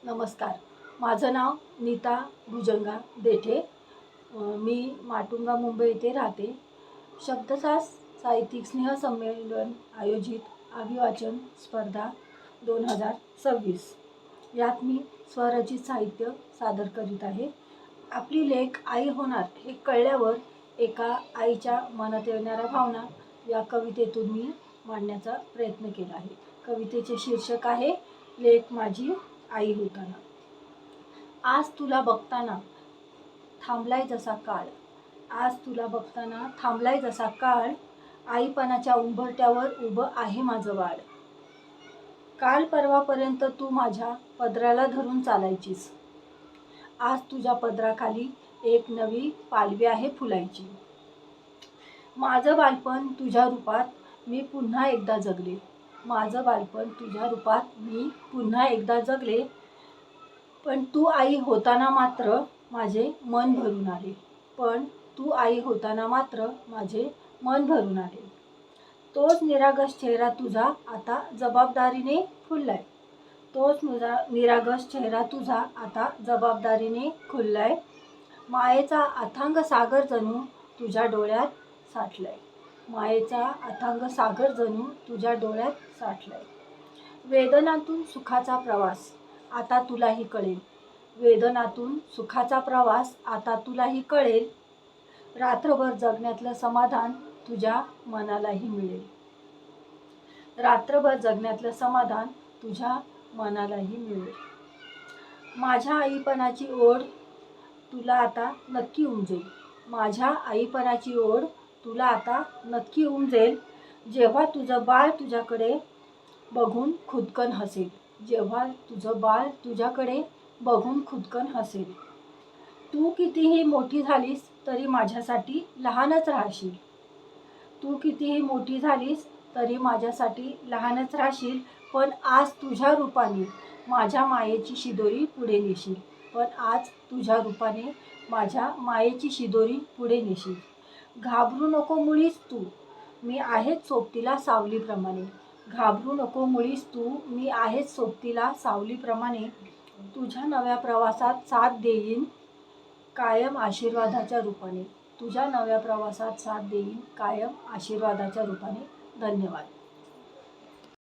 नमस्कार. माझं नाव नीता भुजंगा देठे. मी माटुंगा मुंबई येथे राहते. शब्दसास साहित्यिक स्नेहसंमेलन आयोजित अभिवाचन स्पर्धा 2026 यात मी स्वरचित साहित्य सादर करीत आहे. आपली लेक आई होणार हे कळल्यावर एका आईच्या मनात येणाऱ्या भावना या कवितेतून मी मांडण्याचा प्रयत्न केला आहे. कवितेचे शीर्षक आहे लेक माझी आई होताना. आज तुला बघताना थांबलाय जसा काळ, आज तुला बघताना थांबलाय जसा काळ, आईपणाच्या उंबरठ्यावर उभं आहे माझं बाळ. काल परवापर्यंत तू माझ्या पदराला धरून चालायचीस, आज तुझ्या पदराखाली एक नवी पालवी आहे फुलायची. माझं बालपण तुझ्या रूपात मी पुन्हा एकदा जगले, माझं बालपण तुझ्या रूपात मी पुन्हा एकदा जगले. पण तू आई होताना मात्र माझे मन भरून आले, पण तू आई होताना मात्र माझे मन भरून आले. तोच निरागस चेहरा तुझा आता जबाबदारीने खुललाय, तोच निरागस चेहरा तुझा आता जबाबदारीने खुललाय. मायेचा अथांग सागर जणू तुझ्या डोळ्यात साठलाय, मायेचा अथांग सागर जणू तुझ्या डोळ्यात साठलाय. वेदनातून सुखाचा प्रवास आता तुलाही कळेल, वेदनातून सुखाचा प्रवास आता तुलाही कळेल. रात्रभर जगण्यातलं समाधान तुझ्या मनालाही मिळेल, रात्रभर जगण्यातलं समाधान तुझ्या मनालाही मिळेल. माझ्या आईपणाची ओढ तुला आता नक्की उमजेल, माझ्या आईपणाची ओढ तुला आता नक्की उमजेल. जेव्हा तुझं बाळ तुझ्याकडे बघून खुदकन हसेल, जेव्हा तुझं बाळ तुझ्याकडे बघून खुदकन हसेल. तू कितीही मोठी झालीस तरी माझ्यासाठी लहानच राहशील, तू कितीही मोठी झालीस तरी माझ्यासाठी लहानच राहशील. पण आज तुझ्या रूपाने माझ्या मायेची शिदोरी पुढे नेशील, पण आज तुझ्या रूपाने माझ्या मायेची शिदोरी पुढे नेशील. घाबरू नको मुळीच तू, मी आहेच सोबतीला सावलीप्रमाणे, घाबरू नको मुळीच तू, मी आहेच सोबतीला सावलीप्रमाणे. तुझ्या नव्या प्रवासात साथ देईन कायम आशीर्वादाच्या रूपाने, तुझ्या नव्या प्रवासात साथ देईन कायम आशीर्वादाच्या रूपाने. धन्यवाद.